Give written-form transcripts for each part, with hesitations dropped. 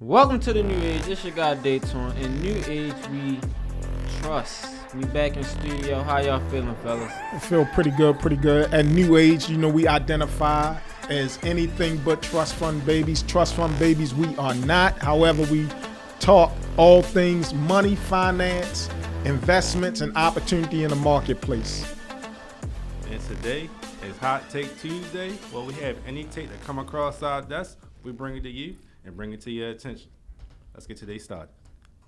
Welcome to the New Age. It's your guy Datwan. In New Age, we trust. We back in studio. How y'all feeling, fellas? I feel pretty good. At New Age, we identify as anything but trust fund babies. Trust fund babies, we are not. However, we talk all things money, finance, investments, and opportunity in the marketplace. And today is Hot Take Tuesday. Well, we have any take that come across our desk, we bring it to you and bring it to your attention. Let's get today's started.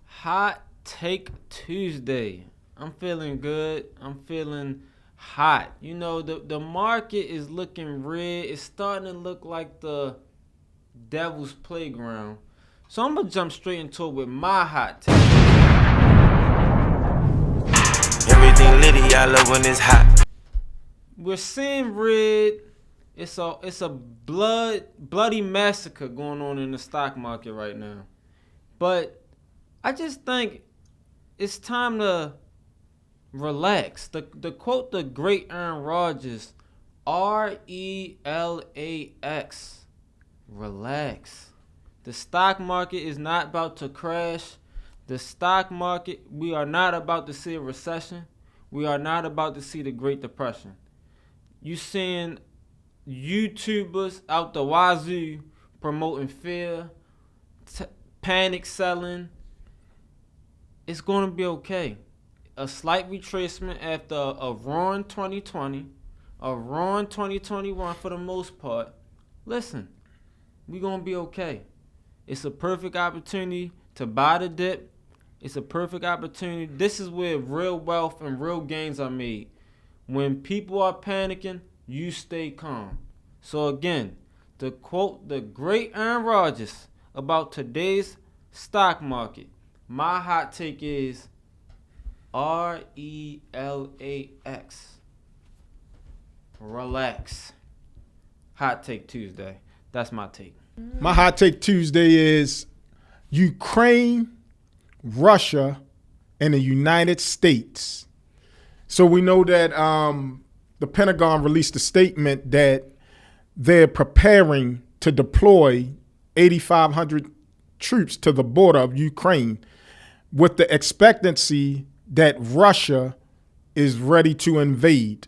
Hot Take Tuesday. I'm feeling good. I'm feeling hot. You know, the market is looking red. It's starting to look like the devil's playground. So I'm going to jump straight into it with my hot take. Everything litty, I love when it's hot. We're seeing red. It's a bloody massacre going on in the stock market right now. But I just think it's time to relax. The quote the great Aaron Rodgers, RELAX. Relax. The stock market is not about to crash. The stock market, we are not about to see a recession. We are not about to see the Great Depression. You seeing YouTubers out the wazoo promoting fear, panic selling. It's going to be okay. A slight retracement after a roaring 2020, a roaring 2021 for the most part. Listen, we're going to be okay. It's a perfect opportunity to buy the dip. It's a perfect opportunity. This is where real wealth and real gains are made. When people are panicking, you stay calm. So again, to quote the great Aaron Rodgers about today's stock market, my hot take is RELAX. Relax. Hot Take Tuesday. That's my take. My hot take Tuesday is Ukraine, Russia, and the United States. So we know that the Pentagon released a statement that they're preparing to deploy 8,500 troops to the border of Ukraine with the expectancy that Russia is ready to invade.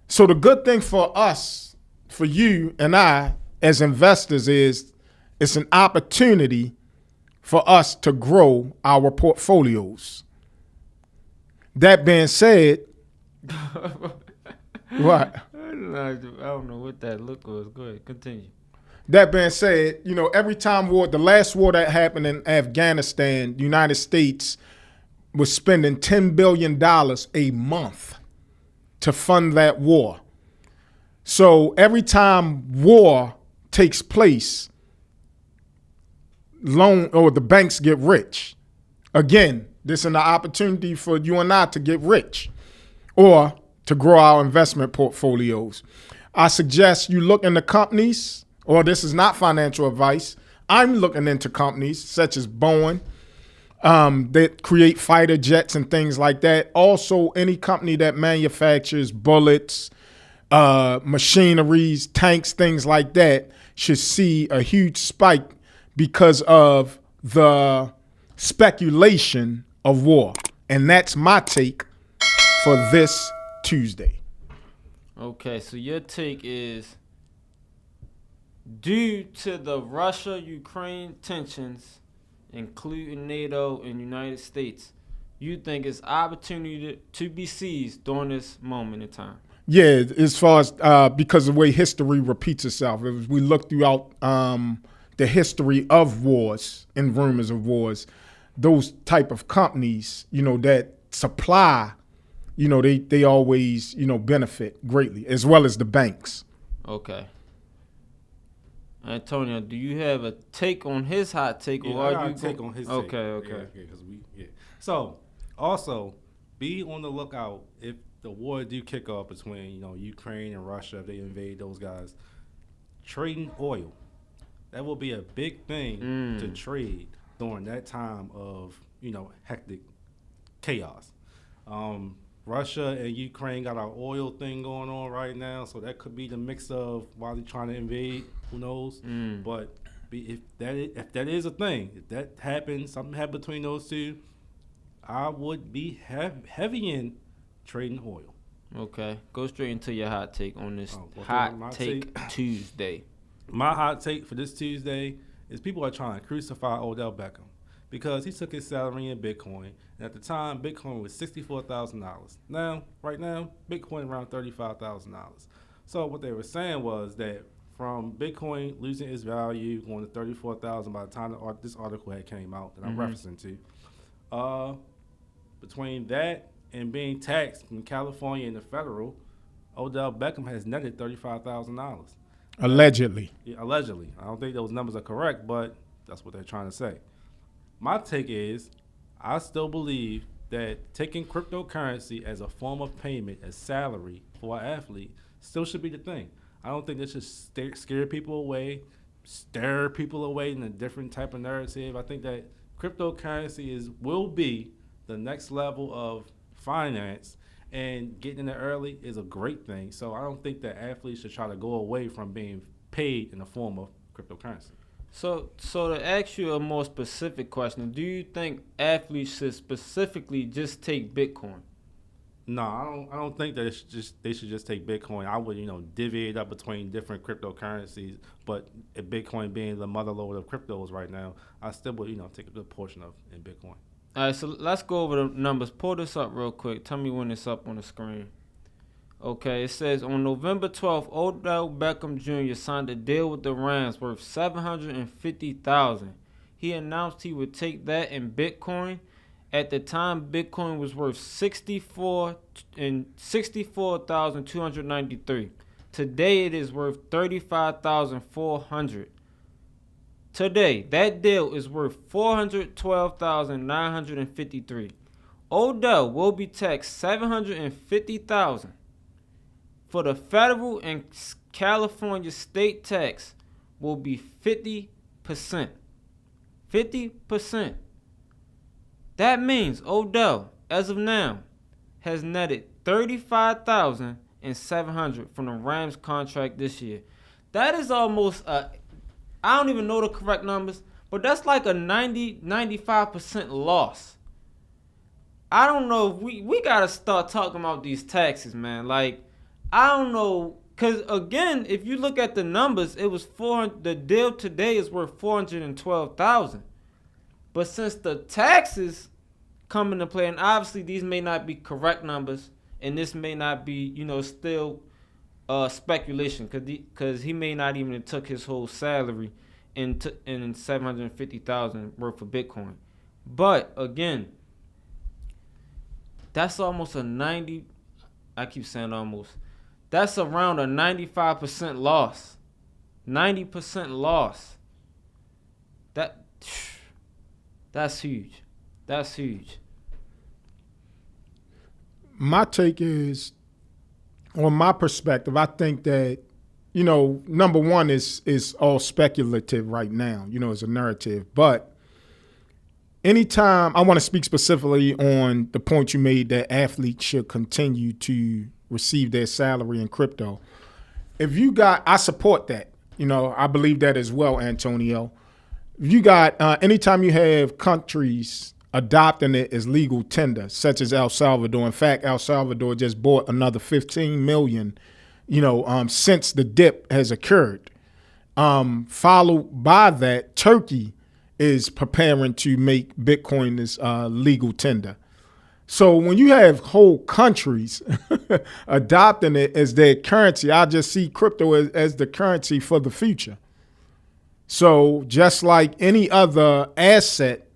So the good thing for us, for you and I as investors, is it's an opportunity for us to grow our portfolios. That being said, what? I don't know what that look was. Go ahead, continue. That being said, every time the last war that happened in Afghanistan, the United States was spending $10 billion a month to fund that war. So every time war takes place, the banks get rich. Again, this is an opportunity for you and I to get rich or to grow our investment portfolios. I suggest you look into companies, or this is not financial advice. I'm looking into companies such as Boeing that create fighter jets and things like that. Also, any company that manufactures bullets, machineries, tanks, things like that should see a huge spike because of the speculation of war. And that's my take for this Tuesday. Okay, so your take is due to the Russia-Ukraine tensions, including NATO and United States, you think it's opportunity to be seized during this moment in time? Yeah, as far as because of the way history repeats itself. As we look throughout the history of wars and rumors of wars, those type of companies, that supply, they always, benefit greatly, as well as the banks. Okay. Antonio, do you have a take on his hot take? Yeah, or I are got you a take on his take. Okay. Yeah. So, also, be on the lookout if the war do kick off between, Ukraine and Russia, if they invade those guys. Trading oil. That will be a big thing to trade during that time of, hectic chaos. Russia and Ukraine got our oil thing going on right now, so that could be the mix of why they're trying to invade. Who knows? But if that is a thing, if that happens, something happened between those two, I would be heavy in trading oil. Okay, go straight into your hot take on this my hot take take? Tuesday. My hot take for this Tuesday is people are trying to crucify Odell Beckham because he took his salary in Bitcoin, and at the time, Bitcoin was $64,000. Right now, Bitcoin around $35,000. So what they were saying was that from Bitcoin losing its value, going to $34,000 by the time this article had came out that I'm referencing to, between that and being taxed in California and the federal, Odell Beckham has netted $35,000. Allegedly. Yeah, allegedly. I don't think those numbers are correct, but that's what they're trying to say. My take is I still believe that taking cryptocurrency as a form of payment, as salary for an athlete, still should be the thing. I don't think this should scare people away, stir people away in a different type of narrative. I think that cryptocurrency will be the next level of finance, and getting in there early is a great thing. So I don't think that athletes should try to go away from being paid in the form of cryptocurrency. So to ask you a more specific question, do you think athletes should specifically just take Bitcoin? No, I don't think that they should just take Bitcoin. I would, divvy it up between different cryptocurrencies, but Bitcoin being the motherlode of cryptos right now, I still would, take a good portion of in Bitcoin. All right, so let's go over the numbers. Pull this up real quick. Tell me when it's up on the screen. Okay, it says on November 12th, Odell Beckham Jr. signed a deal with the Rams worth $750,000. He announced he would take that in Bitcoin. At the time, Bitcoin was worth $64,293. Today, it is worth $35,400. Today, that deal is worth $412,953. Odell will be taxed $750,000. For the federal and California state tax will be 50%. 50%. That means Odell, as of now, has netted $35,700 from the Rams contract this year. That is almost I don't even know the correct numbers, but that's like a 95% loss. I don't know if we got to start talking about these taxes, man. Like, I don't know, because again, if you look at the numbers, it was the deal today is worth $412,000. But since the taxes come into play, and obviously these may not be correct numbers, and this may not be, still speculation, because he may not even have took his whole salary in $750,000 worth of Bitcoin. But again, that's almost a 90. I keep saying almost. That's around a 95% loss. 90% loss. That's huge. That's huge. My take is, on my perspective, I think that, number one is all speculative right now, as a narrative. But anytime, I want to speak specifically on the point you made that athletes should continue to receive their salary in crypto. I support that. I believe that as well, Antonio. You got, anytime you have countries adopting it as legal tender, such as El Salvador. In fact, El Salvador just bought another 15 million, since the dip has occurred. Followed by that, Turkey is preparing to make Bitcoin this legal tender. So when you have whole countries adopting it as their currency, I just see crypto as the currency for the future. So just like any other asset,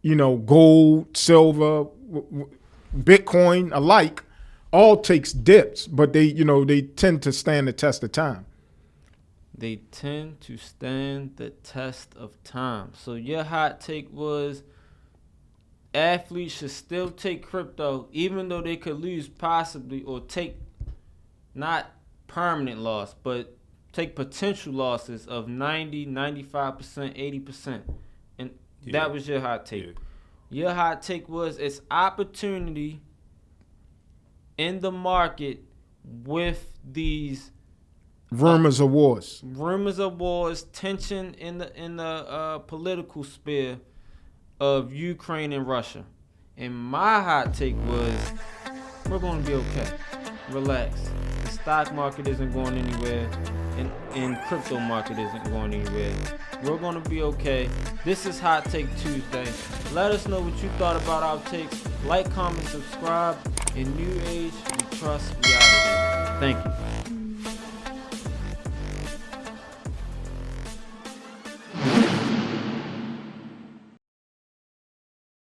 gold, silver, Bitcoin alike, all takes dips, but they tend to stand the test of time. They tend to stand the test of time. So your hot take was athletes should still take crypto, even though they could lose possibly, or take not permanent loss, but take potential losses of 90, 95%, 80%. And that was your hot take. Yeah. Your hot take was it's opportunity in the market with these Rumors of wars. Rumors of wars, tension in the political sphere of Ukraine and Russia. And my hot take was, we're going to be okay. Relax. The stock market isn't going anywhere, and crypto market isn't going anywhere. We're going to be okay. This is Hot Take Tuesday. Let us know what you thought about our takes. Like, comment, subscribe. In New Age, we trust. We out of here. Thank you.